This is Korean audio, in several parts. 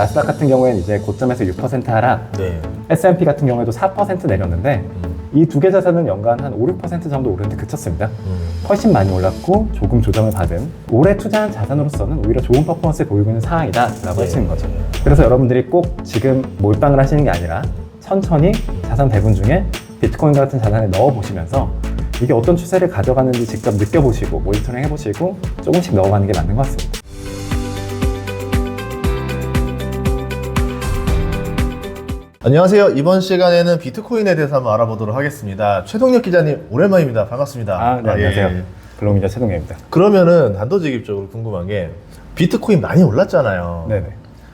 나스닥 같은 경우에는 이제 고점에서 6% 하락, 네. S&P 같은 경우에도 4% 내렸는데 이 두 개 자산은 연간 한 5, 6% 정도 오르는데 그쳤습니다. 훨씬 많이 올랐고 조금 조정을 받은 올해 투자한 자산으로서는 오히려 좋은 퍼포먼스를 보이고 있는 상황이다 라고 할 수 있는 거죠. 그래서 여러분들이 꼭 지금 몰빵을 하시는 게 아니라 천천히 자산 배분 중에 비트코인 같은 자산에 넣어보시면서 이게 어떤 추세를 가져가는지 직접 느껴보시고 모니터링 해보시고 조금씩 넣어가는 게 맞는 것 같습니다. 안녕하세요. 이번 시간에는 비트코인에 대해서 한번 알아보도록 하겠습니다. 최동혁 기자님 오랜만입니다. 반갑습니다. 네, 안녕하세요. 예. 블록기자 최동혁입니다. 그러면은 단도직입적으로 궁금한 게 비트코인 많이 올랐잖아요. 네네.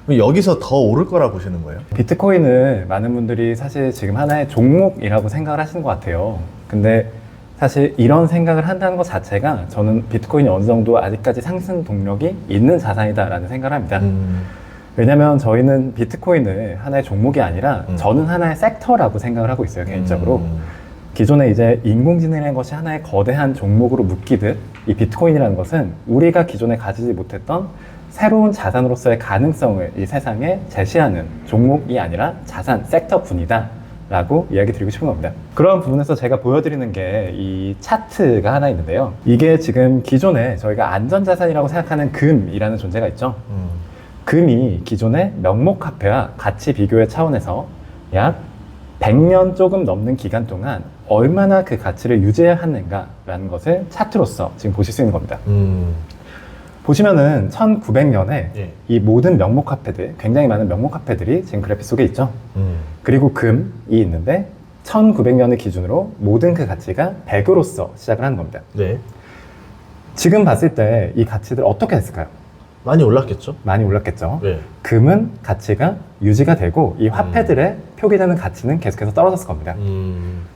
그럼 여기서 더 오를 거라 보시는 거예요? 비트코인을 많은 분들이 사실 지금 하나의 종목이라고 생각을 하시는 것 같아요. 근데 사실 이런 생각을 한다는 것 자체가 저는 비트코인이 어느 정도 아직까지 상승 동력이 있는 자산이다라는 생각을 합니다. 왜냐면 저희는 비트코인을 하나의 종목이 아니라 저는 하나의 섹터라고 생각을 하고 있어요, 개인적으로. 기존에 이제 인공지능이라는 것이 하나의 거대한 종목으로 묶이듯 이 비트코인이라는 것은 우리가 기존에 가지지 못했던 새로운 자산으로서의 가능성을 이 세상에 제시하는 종목이 아니라 자산 섹터분이다 라고 이야기 드리고 싶은 겁니다. 그런 부분에서 제가 보여드리는 게 이 차트가 하나 있는데요. 이게 지금 기존에 저희가 안전자산이라고 생각하는 금이라는 존재가 있죠. 금이 기존의 명목화폐와 가치 비교의 차원에서 약 100년 조금 넘는 기간 동안 얼마나 그 가치를 유지하는가라는 것을 차트로서 지금 보실 수 있는 겁니다. 보시면은 1900년에 예. 이 모든 명목화폐들, 굉장히 많은 명목화폐들이 지금 그래픽 속에 있죠. 그리고 금이 있는데 1900년을 기준으로 모든 그 가치가 100으로서 시작을 하는 겁니다. 네. 지금 봤을 때 이 가치들 어떻게 됐을까요? 많이 올랐겠죠? 많이 올랐겠죠. 네. 금은 가치가 유지가 되고 이 화폐들의 표기되는 가치는 계속해서 떨어졌을 겁니다.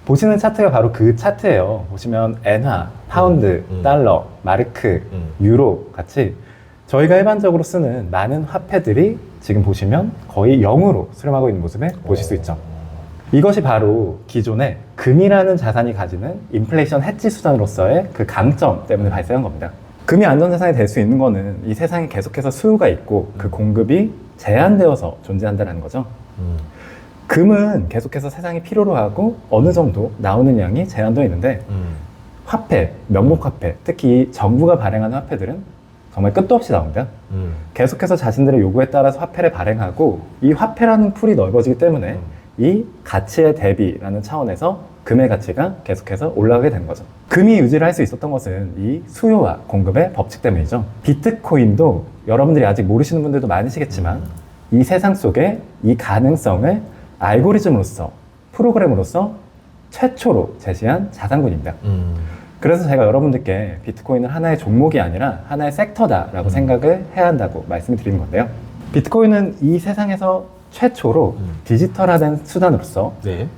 보시는 차트가 바로 그 차트예요. 보시면 엔화, 파운드, 달러, 마르크, 유로 같이 저희가 일반적으로 쓰는 많은 화폐들이 지금 보시면 거의 0으로 수렴하고 있는 모습을 보실 수 있죠. 이것이 바로 기존의 금이라는 자산이 가지는 인플레이션 해지 수단으로서의 그 강점 때문에 발생한 겁니다. 금이 안전자산이 될 수 있는 거는 이 세상에 계속해서 수요가 있고 그 공급이 제한되어서 존재한다는 거죠. 금은 계속해서 세상이 필요로 하고 어느 정도 나오는 양이 제한되어 있는데 화폐, 명목화폐, 특히 이 정부가 발행하는 화폐들은 정말 끝도 없이 나옵니다. 계속해서 자신들의 요구에 따라서 화폐를 발행하고 이 화폐라는 풀이 넓어지기 때문에 이 가치의 대비라는 차원에서 금의 가치가 계속해서 올라가게 된 거죠. 금이 유지를 할 수 있었던 것은 이 수요와 공급의 법칙 때문이죠. 비트코인도 여러분들이 아직 모르시는 분들도 많으시겠지만 이 세상 속에 이 가능성을 알고리즘으로서, 프로그램으로서 최초로 제시한 자산군입니다. 그래서 제가 여러분들께 비트코인은 하나의 종목이 아니라 하나의 섹터다라고 생각을 해야 한다고 말씀을 드리는 건데요. 비트코인은 이 세상에서 최초로 디지털화된 수단으로서 네.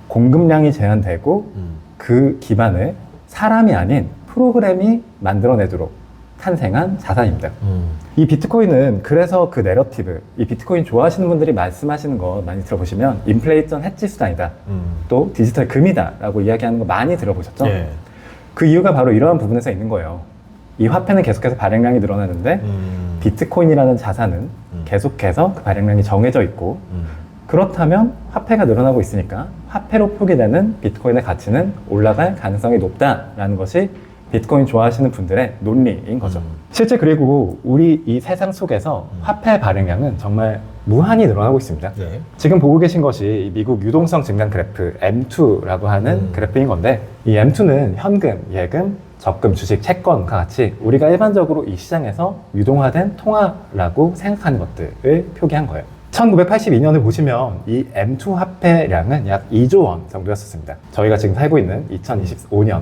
공급량이 제한되고 그 기반을 사람이 아닌 프로그램이 만들어내도록 탄생한 자산입니다. 이 비트코인은 그래서 그 내러티브, 이 비트코인 좋아하시는 분들이 말씀하시는 거 많이 들어보시면 인플레이션 해지 수단이다, 또 디지털 금이다 라고 이야기하는 거 많이 들어보셨죠? 예. 그 이유가 바로 이러한 부분에서 있는 거예요. 이 화폐는 계속해서 발행량이 늘어나는데 비트코인이라는 자산은 계속해서 그 발행량이 정해져 있고 그렇다면 화폐가 늘어나고 있으니까 화폐로 표기되는 비트코인의 가치는 올라갈 가능성이 높다라는 것이 비트코인 좋아하시는 분들의 논리인 거죠. 실제 그리고 우리 이 세상 속에서 화폐 발행량은 정말 무한히 늘어나고 있습니다. 네. 지금 보고 계신 것이 미국 유동성 증강 그래프 M2라고 하는 그래프인 건데 이 M2는 현금, 예금, 적금, 주식, 채권과 같이 우리가 일반적으로 이 시장에서 유동화된 통화라고 생각하는 것들을 표기한 거예요. 1982년을 보시면 이 M2 화폐량은 약 2조 원 정도였었습니다. 저희가 지금 살고 있는 2025년,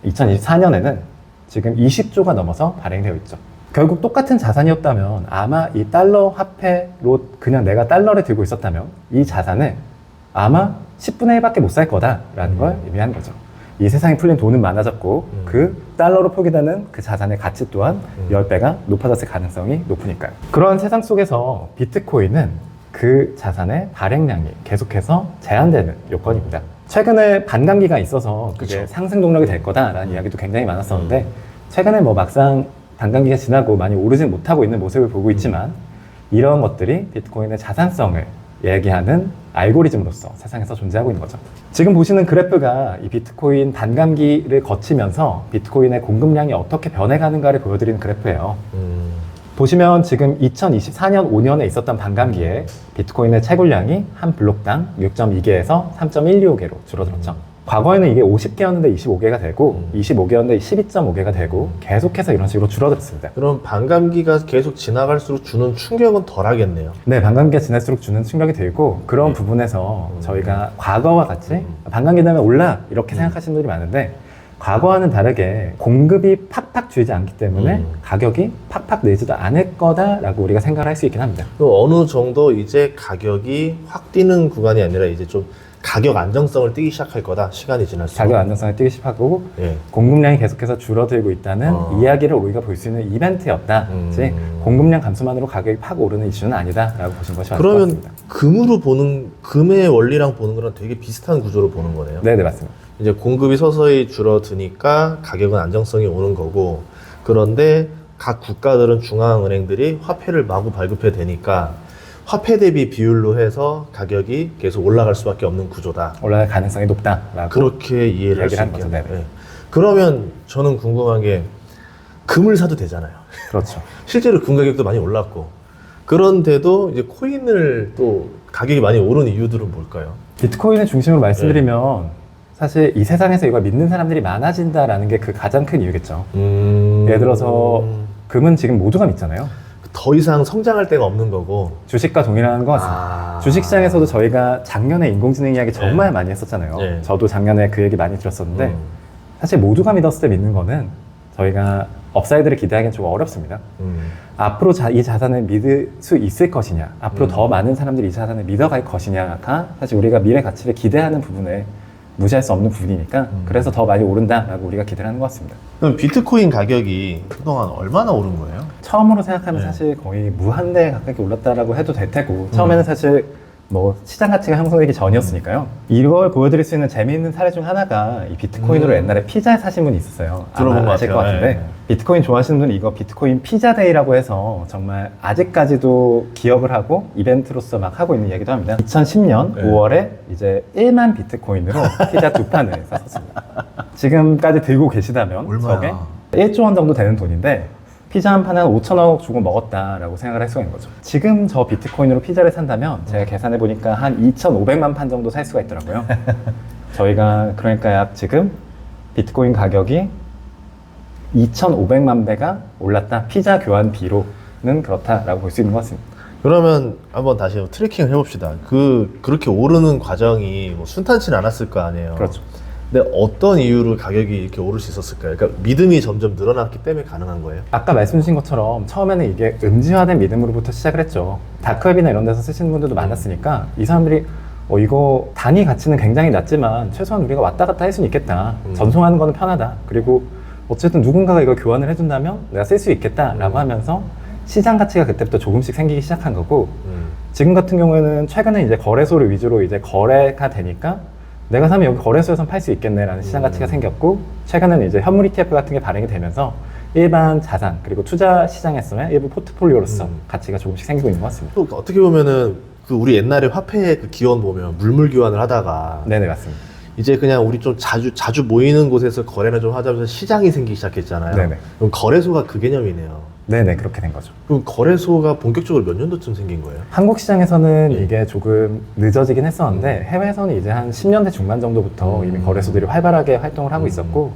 2024년에는 지금 20조가 넘어서 발행되어 있죠. 결국 똑같은 자산이었다면 아마 이 달러 화폐로 그냥 내가 달러를 들고 있었다면 이 자산을 아마 10분의 1밖에 못 살 거다라는 걸 의미하는 거죠. 이 세상에 풀린 돈은 많아졌고 그 달러로 표기되는 그 자산의 가치 또한 10배가 높아졌을 가능성이 높으니까요. 그러한 세상 속에서 비트코인은 그 자산의 발행량이 계속해서 제한되는 요건입니다. 최근에 반감기가 있어서 그게 그쵸. 상승 동력이 될 거다라는 이야기도 굉장히 많았었는데 최근에 뭐 막상 반감기가 지나고 많이 오르진 못하고 있는 모습을 보고 있지만 이런 것들이 비트코인의 자산성을 얘기하는 알고리즘으로서 세상에서 존재하고 있는 거죠. 지금 보시는 그래프가 이 비트코인 반감기를 거치면서 비트코인의 공급량이 어떻게 변해가는가를 보여드리는 그래프예요. 보시면 지금 2024년 5년에 있었던 반감기에 비트코인의 채굴량이 한 블록당 6.2개에서 3.125개로 줄어들었죠. 과거에는 이게 50개였는데 25개가 되고 25개였는데 12.5개가 되고 계속해서 이런 식으로 줄어들었습니다. 그럼 반감기가 계속 지나갈수록 주는 충격은 덜 하겠네요. 네, 반감기가 지날수록 주는 충격이 들고 그런 부분에서 저희가 과거와 같이 반감기 되면 올라 이렇게 생각하시는 분들이 많은데 과거와는 다르게 공급이 팍팍 줄지 않기 때문에 가격이 팍팍 내지도 않을 거다라고 우리가 생각을 할 수 있긴 합니다. 또 어느 정도 이제 가격이 확 뛰는 구간이 아니라 이제 좀 가격 안정성을 띄기 시작할 거다. 시간이 지날수록. 가격 안정성을 뛰기 시작하고 예. 공급량이 계속해서 줄어들고 있다는 이야기를 우리가 볼 수 있는 이벤트였다. 즉 공급량 감소만으로 가격이 팍 오르는 이슈는 아니다라고 보시는 것이 맞을 것 그러면 같습니다. 금으로 보는 금의 원리랑 보는 거랑 되게 비슷한 구조로 보는 거네요. 네, 맞습니다. 이제 공급이 서서히 줄어드니까 가격은 안정성이 오는 거고, 그런데 각 국가들은 중앙은행들이 화폐를 마구 발급해 대니까 화폐 대비 비율로 해서 가격이 계속 올라갈 수밖에 없는 구조다. 올라갈 가능성이 높다라고 그렇게 이해를 할 수 얘기를 하는 거죠. 있겠네요. 네. 예. 그러면 저는 궁금한 게 금을 사도 되잖아요. 그렇죠. 실제로 금 가격도 많이 올랐고, 그런데도 이제 코인을 또 가격이 많이 오른 이유들은 뭘까요? 비트코인을 중심으로 말씀드리면 사실 이 세상에서 이걸 믿는 사람들이 많아진다라는 게 그 가장 큰 이유겠죠. 예를 들어서 금은 지금 모두가 믿잖아요. 더 이상 성장할 데가 없는 거고. 주식과 동일한 것 같습니다. 주식시장에서도 저희가 작년에 인공지능 이야기 정말 많이 했었잖아요. 네. 저도 작년에 그 얘기 많이 들었었는데 사실 모두가 믿었을 때 믿는 거는 저희가 업사이드를 기대하기는 좀 어렵습니다. 앞으로 이 자산을 믿을 수 있을 것이냐, 앞으로 더 많은 사람들이 이 자산을 믿어갈 것이냐가 사실 우리가 미래 가치를 기대하는 부분에 무시할 수 없는 부분이니까 그래서 더 많이 오른다라고 우리가 기대를 하는 것 같습니다. 그럼 비트코인 가격이 그동안 얼마나 오른 거예요? 처음으로 생각하면 네. 사실 거의 무한대 가까이 올랐다라고 해도 될 테고 처음에는 사실 뭐 시장 가치가 형성되기 전이었으니까요. 이걸 보여드릴 수 있는 재미있는 사례 중 하나가 이 비트코인으로 옛날에 피자 사신 분이 있었어요. 들어본 아마 것 아실 것 같아요. 같은데 네. 비트코인 좋아하시는 분은 이거 비트코인 피자데이라고 해서 정말 아직까지도 기억을 하고 이벤트로서 막 하고 있는 이야기도 합니다. 2010년 네. 5월에 이제 1만 비트코인으로 피자 2판을 샀었습니다. 지금까지 들고 계시다면 얼마야? 저게 1조 원 정도 되는 돈인데 피자 한 판에 한 5천억 주고 먹었다라고 생각을 할 수가 있는 거죠. 지금 저 비트코인으로 피자를 산다면 제가 계산해 보니까 한 2,500만 판 정도 살 수가 있더라고요. 저희가 그러니까 약 지금 비트코인 가격이 2,500만 배가 올랐다. 피자 교환비로는 그렇다라고 볼 수 있는 것 같습니다. 그러면 한번 다시 트래킹을 해봅시다. 그렇게 오르는 과정이 뭐 순탄치는 않았을 거 아니에요. 그렇죠. 근데 어떤 이유로 가격이 이렇게 오를 수 있었을까요? 그러니까 믿음이 점점 늘어났기 때문에 가능한 거예요? 아까 말씀 주신 것처럼 처음에는 이게 음지화된 믿음으로부터 시작을 했죠. 다크웹이나 이런 데서 쓰시는 분들도 많았으니까 이 사람들이 이거 단위 가치는 굉장히 낮지만 최소한 우리가 왔다 갔다 할 수는 있겠다. 전송하는 거는 편하다. 그리고 어쨌든 누군가가 이걸 교환을 해준다면 내가 쓸 수 있겠다라고 하면서 시장 가치가 그때부터 조금씩 생기기 시작한 거고 지금 같은 경우에는 최근에 이제 거래소를 위주로 이제 거래가 되니까 내가 사면 여기 거래소에선 팔 수 있겠네라는 시장 가치가 생겼고 최근에는 이제 현물 ETF 같은 게 발행이 되면서 일반 자산 그리고 투자 시장에서는 일부 포트폴리오로서 가치가 조금씩 생기고 있는 것 같습니다. 또 어떻게 보면은 우리 옛날에 화폐 기원 보면 물물 교환을 하다가 네네 맞습니다. 이제 그냥 우리 좀 자주 모이는 곳에서 거래를 좀 하자면서 시장이 생기기 시작했잖아요. 네네. 그럼 거래소가 그 개념이네요. 네네 그렇게 된 거죠. 그럼 거래소가 본격적으로 몇 년도쯤 생긴 거예요? 한국 시장에서는 이게 조금 늦어지긴 했었는데 해외에서는 이제 한 10년대 중반 정도부터 이미 거래소들이 활발하게 활동을 하고 있었고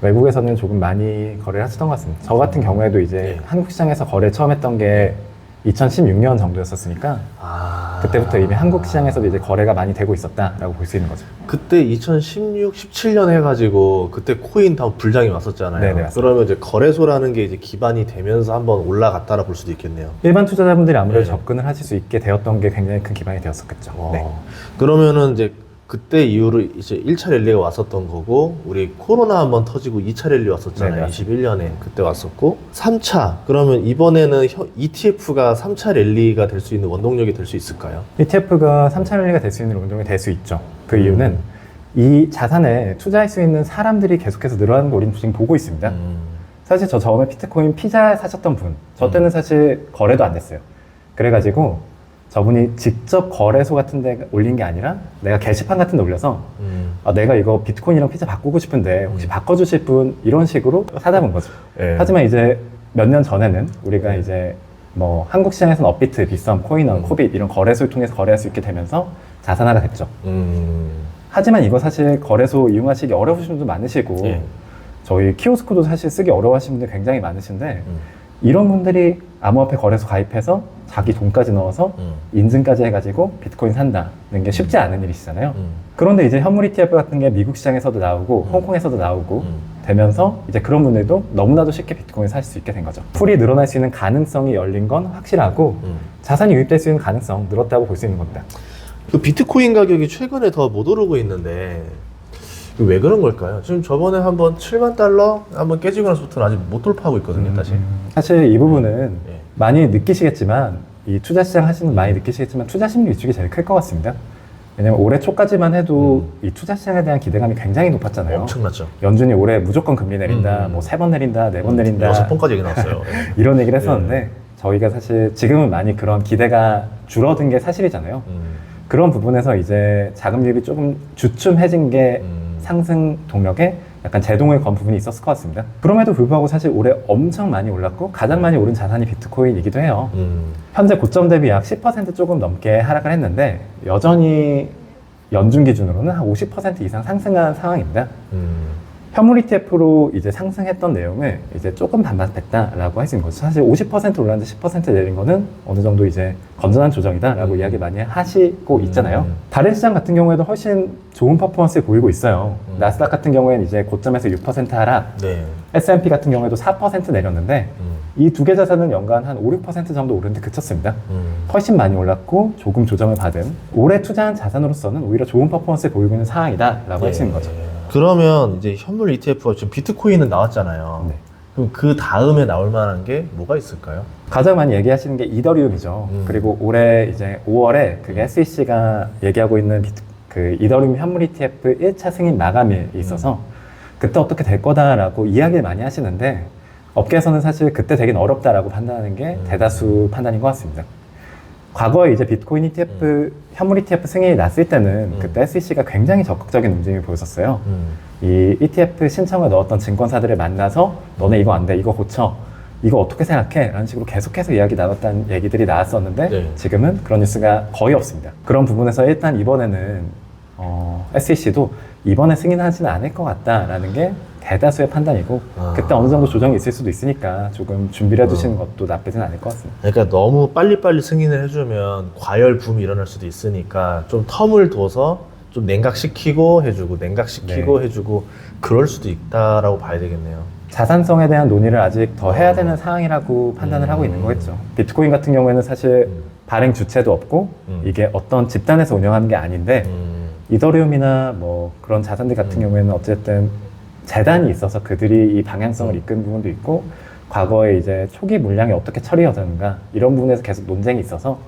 외국에서는 조금 많이 거래를 하시던 것 같습니다. 저 같은 경우에도 이제 한국 시장에서 거래 처음 했던 게 2016년 정도였었으니까 그때부터 이미 한국 시장에서도 이제 거래가 많이 되고 있었다라고 볼 수 있는 거죠. 그때 2016, 17년 해가지고 그때 코인 다 불장이 왔었잖아요. 네네, 맞습니다. 그러면 이제 거래소라는 게 이제 기반이 되면서 한번 올라갔다라 볼 수도 있겠네요. 일반 투자자분들이 아무래도 네. 접근을 하실 수 있게 되었던 게 굉장히 큰 기반이 되었었겠죠. 네. 그러면은 이제 그때 이후로 이제 1차 랠리가 왔었던 거고, 우리 코로나 한번 터지고 2차 랠리 왔었잖아요. 네네, 21년에 그때 왔었고, 3차 그러면 이번에는 ETF가 3차 랠리가 될 수 있는 원동력이 될 수 있을까요? ETF가 3차 랠리가 될 수 있는 운동이 될 수 있죠. 그 이유는 이 자산에 투자할 수 있는 사람들이 계속해서 늘어나는 걸 우리는 지금 보고 있습니다. 사실 저 처음에 비트코인 피자 사셨던 분, 저 때는 사실 거래도 안 됐어요. 그래가지고 저분이 직접 거래소 같은 데 올린 게 아니라 내가 게시판 같은 데 올려서 내가 이거 비트코인이랑 피자 바꾸고 싶은데 혹시 바꿔주실 분 이런 식으로 찾아본 거죠. 예. 하지만 이제 몇 년 전에는 우리가 이제 뭐 한국 시장에서는 업비트, 빗썸, 코인원, 코빗 이런 거래소를 통해서 거래할 수 있게 되면서 자산화가 됐죠. 하지만 이거 사실 거래소 이용하시기 어려우신 분도 많으시고 예. 저희 키오스크도 사실 쓰기 어려워하시는 분들 굉장히 많으신데 이런 분들이 암호화폐 거래소 가입해서 자기 돈까지 넣어서 인증까지 해가지고 비트코인 산다는 게 쉽지 않은 일이시잖아요. 그런데 이제 현물 ETF 같은 게 미국 시장에서도 나오고 홍콩에서도 나오고 되면서 이제 그런 분들도 너무나도 쉽게 비트코인 살 수 있게 된 거죠. 풀이 늘어날 수 있는 가능성이 열린 건 확실하고 자산이 유입될 수 있는 가능성 늘었다고 볼 수 있는 겁니다. 그 비트코인 가격이 최근에 더 못 오르고 있는데 왜 그런 걸까요? 지금 저번에 한번 7만 달러 한번 깨지고 나서부터는 아직 못 돌파하고 있거든요, 다시. 사실 이 부분은 예. 많이 느끼시겠지만 이 투자 시장 하시는 분 많이 느끼시겠지만 투자 심리 위축이 제일 클 것 같습니다. 왜냐면 올해 초까지만 해도 이 투자 시장에 대한 기대감이 굉장히 높았잖아요. 엄청났죠. 연준이 올해 무조건 금리 내린다, 뭐 3번 내린다, 4번 내린다 6번까지 얘기 나왔어요. 이런 얘기를 했었는데 저희가 사실 지금은 많이 그런 기대가 줄어든 게 사실이잖아요. 그런 부분에서 이제 자금 유입이 조금 주춤해진 게 상승 동력에 약간 제동을 건 부분이 있었을 것 같습니다. 그럼에도 불구하고 사실 올해 엄청 많이 올랐고 가장 많이 오른 자산이 비트코인이기도 해요. 현재 고점 대비 약 10% 조금 넘게 하락을 했는데 여전히 연준 기준으로는 한 50% 이상 상승한 상황입니다. 현물 ETF로 이제 상승했던 내용을 이제 조금 반납했다라고 할 수 있는 거죠. 사실 50% 올랐는데 10% 내린 거는 어느 정도 이제 건전한 조정이다라고 이야기 많이 하시고 있잖아요. 다른 시장 같은 경우에도 훨씬 좋은 퍼포먼스를 보이고 있어요. 나스닥 같은 경우에는 이제 고점에서 6% 하락, 네. S&P 같은 경우에도 4% 내렸는데 이 두 개 자산은 연간 한 5, 6% 정도 오르는데 그쳤습니다. 훨씬 많이 올랐고 조금 조정을 받은 올해 투자한 자산으로서는 오히려 좋은 퍼포먼스를 보이고 있는 상황이다라고 할 수 있는 거죠. 그러면 이제 현물 ETF가 지금 비트코인은 나왔잖아요. 네. 그럼 그 다음에 나올 만한 게 뭐가 있을까요? 가장 많이 얘기하시는 게 이더리움이죠. 그리고 올해 이제 5월에 그게 SEC가 얘기하고 있는 그 이더리움 현물 ETF 1차 승인 마감일이 있어서 그때 어떻게 될 거다라고 이야기를 많이 하시는데 업계에서는 사실 그때 되긴 어렵다라고 판단하는 게 대다수 판단인 것 같습니다. 과거에 이제 비트코인 ETF, 현물 ETF 승인이 났을 때는 그때 SEC가 굉장히 적극적인 움직임을 보였었어요. 이 ETF 신청을 넣었던 증권사들을 만나서 너네 이거 안 돼, 이거 고쳐, 이거 어떻게 생각해? 라는 식으로 계속해서 이야기 나눴다는 얘기들이 나왔었는데 네. 지금은 그런 뉴스가 거의 없습니다. 그런 부분에서 일단 이번에는 SEC도 이번에 승인하지는 않을 것 같다라는 게 대다수의 판단이고 그때 어느 정도 조정이 있을 수도 있으니까 조금 준비를 해두시는 것도 나쁘진 않을 것 같습니다. 그러니까 너무 빨리빨리 승인을 해주면 과열 붐이 일어날 수도 있으니까 좀 텀을 둬서 좀 냉각시키고 해주고 냉각시키고 해주고 그럴 수도 있다라고 봐야 되겠네요. 자산성에 대한 논의를 아직 더 해야 되는 상황이라고 판단을 하고 있는 거겠죠. 비트코인 같은 경우에는 사실 발행 주체도 없고 이게 어떤 집단에서 운영하는 게 아닌데 이더리움이나 뭐 그런 자산들 같은 경우에는 어쨌든 재단이 있어서 그들이 이 방향성을 이끈 부분도 있고 과거에 이제 초기 물량이 어떻게 처리되는가 이런 부분에서 계속 논쟁이 있어서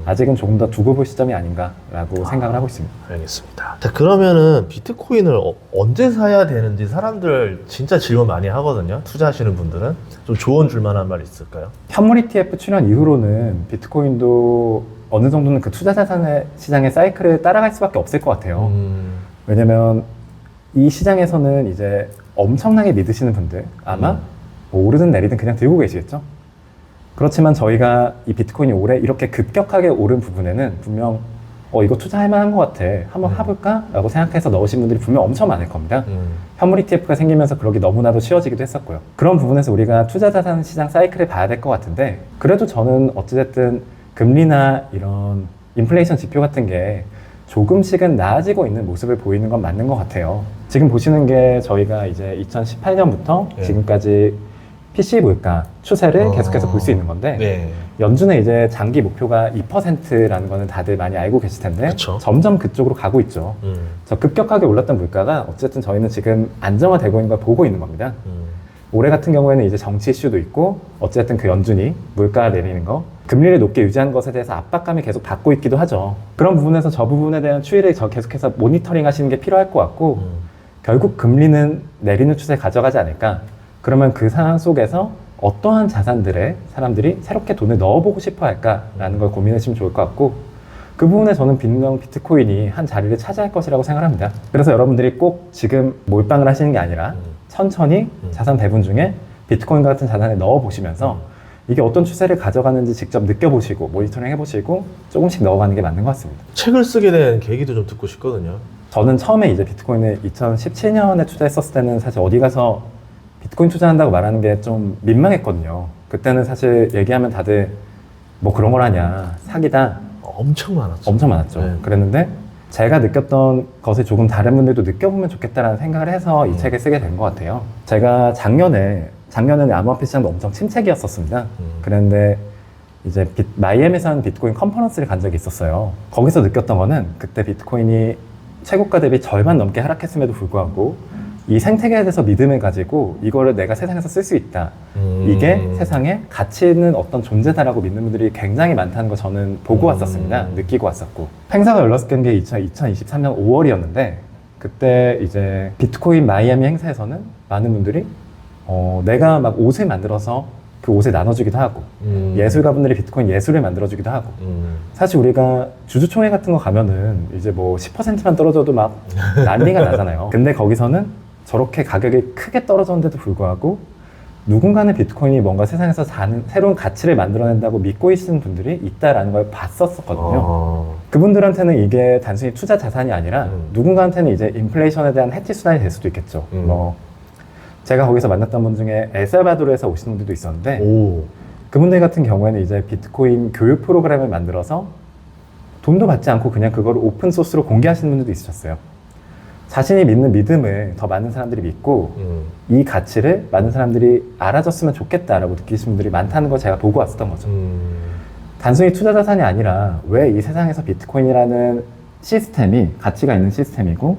아직은 조금 더 두고 볼 시점이 아닌가라고 생각을 하고 있습니다. 알겠습니다. 자, 그러면은 비트코인을 언제 사야 되는지 사람들 진짜 질문 많이 하거든요. 투자하시는 분들은 좀 조언 줄 만한 말 있을까요? 현물 ETF 출현 이후로는 비트코인도 어느 정도는 그 투자 자산의 시장의 사이클을 따라갈 수밖에 없을 것 같아요. 왜냐면 이 시장에서는 이제 엄청나게 믿으시는 분들 아마 뭐 오르든 내리든 그냥 들고 계시겠죠. 그렇지만 저희가 이 비트코인이 올해 이렇게 급격하게 오른 부분에는 분명 이거 투자할 만한 것 같아 한번 해볼까? 라고 생각해서 넣으신 분들이 분명 엄청 많을 겁니다. 현물 ETF가 생기면서 그러기 너무나도 쉬워지기도 했었고요. 그런 부분에서 우리가 투자 자산 시장 사이클을 봐야 될 것 같은데 그래도 저는 어찌됐든 금리나 이런 인플레이션 지표 같은 게 조금씩은 나아지고 있는 모습을 보이는 건 맞는 것 같아요. 지금 보시는 게 저희가 이제 2018년부터 지금까지 PC 물가 추세를 계속해서 볼 수 있는 건데 연준의 이제 장기 목표가 2%라는 거는 다들 많이 알고 계실 텐데 그쵸. 점점 그쪽으로 가고 있죠. 저 급격하게 올랐던 물가가 어쨌든 저희는 지금 안정화되고 있는 걸 보고 있는 겁니다. 올해 같은 경우에는 이제 정치 이슈도 있고 어쨌든 그 연준이 물가 내리는 거 금리를 높게 유지하는 것에 대해서 압박감이 계속 받고 있기도 하죠. 그런 부분에서 저 부분에 대한 추이를 계속해서 모니터링 하시는 게 필요할 것 같고 결국 금리는 내리는 추세에 가져가지 않을까. 그러면 그 상황 속에서 어떠한 자산들에 사람들이 새롭게 돈을 넣어보고 싶어 할까라는 걸 고민하시면 좋을 것 같고, 그 부분에 저는 분명 비트코인이 한 자리를 차지할 것이라고 생각합니다. 그래서 여러분들이 꼭 지금 몰빵을 하시는 게 아니라 천천히 자산 배분 중에 비트코인 같은 자산에 넣어보시면서 이게 어떤 추세를 가져가는지 직접 느껴보시고 모니터링 해보시고 조금씩 넣어가는 게 맞는 것 같습니다. 책을 쓰게 된 계기도 좀 듣고 싶거든요. 저는 처음에 이제 비트코인을 2017년에 투자했었을 때는 사실 어디 가서 비트코인 투자한다고 말하는 게 좀 민망했거든요. 그때는 사실 얘기하면 다들 뭐 그런 걸 하냐, 사기다, 엄청 많았죠. 엄청 많았죠. 네. 그랬는데 제가 느꼈던 것을 조금 다른 분들도 느껴보면 좋겠다라는 생각을 해서 이 책을 쓰게 된 것 같아요. 제가 작년에는 암호화폐 시장도 엄청 침체기였었습니다. 그런데 이제 마이애미에서 하는 비트코인 컨퍼런스를 간 적이 있었어요. 거기서 느꼈던 거는 그때 비트코인이 최고가 대비 절반 넘게 하락했음에도 불구하고 이 생태계에 대해서 믿음을 가지고 이거를 내가 세상에서 쓸 수 있다. 이게 세상에 가치 있는 어떤 존재다라고 믿는 분들이 굉장히 많다는 거 저는 보고 왔었습니다. 느끼고 왔었고. 행사가 열렸던 게 2023년 5월이었는데 그때 이제 비트코인 마이애미 행사에서는 많은 분들이 내가 막 옷을 만들어서 그 옷을 나눠주기도 하고 예술가분들이 비트코인 예술을 만들어주기도 하고 사실 우리가 주주총회 같은 거 가면은 이제 뭐 10%만 떨어져도 막 난리가 나잖아요. 근데 거기서는 저렇게 가격이 크게 떨어졌는데도 불구하고 누군가는 비트코인이 뭔가 세상에서 새로운 가치를 만들어낸다고 믿고 계시는 분들이 있다라는 걸 봤었거든요. 그분들한테는 이게 단순히 투자 자산이 아니라 누군가한테는 이제 인플레이션에 대한 해치 수단이 될 수도 있겠죠. 뭐 제가 거기서 만났던 분 중에 엘살바도르에서 오시는 분들도 있었는데 그분들 같은 경우에는 이제 비트코인 교육 프로그램을 만들어서 돈도 받지 않고 그냥 그걸 오픈 소스로 공개하시는 분들도 있으셨어요. 자신이 믿는 믿음을 더 많은 사람들이 믿고 이 가치를 많은 사람들이 알아줬으면 좋겠다라고 느끼시는 분들이 많다는 걸 제가 보고 왔었던 거죠. 단순히 투자 자산이 아니라 왜 이 세상에서 비트코인이라는 시스템이 가치가 있는 시스템이고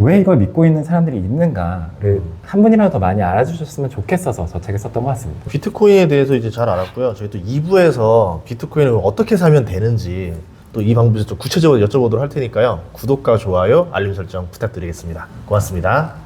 왜 이걸 믿고 있는 사람들이 있는가를 한 분이라도 더 많이 알아주셨으면 좋겠어서 저 책을 썼던 것 같습니다. 비트코인에 대해서 이제 잘 알았고요. 저희 또 2부에서 비트코인을 어떻게 사면 되는지 또 이 방법에서 좀 구체적으로 여쭤보도록 할 테니까요. 구독과 좋아요, 알림 설정 부탁드리겠습니다. 고맙습니다.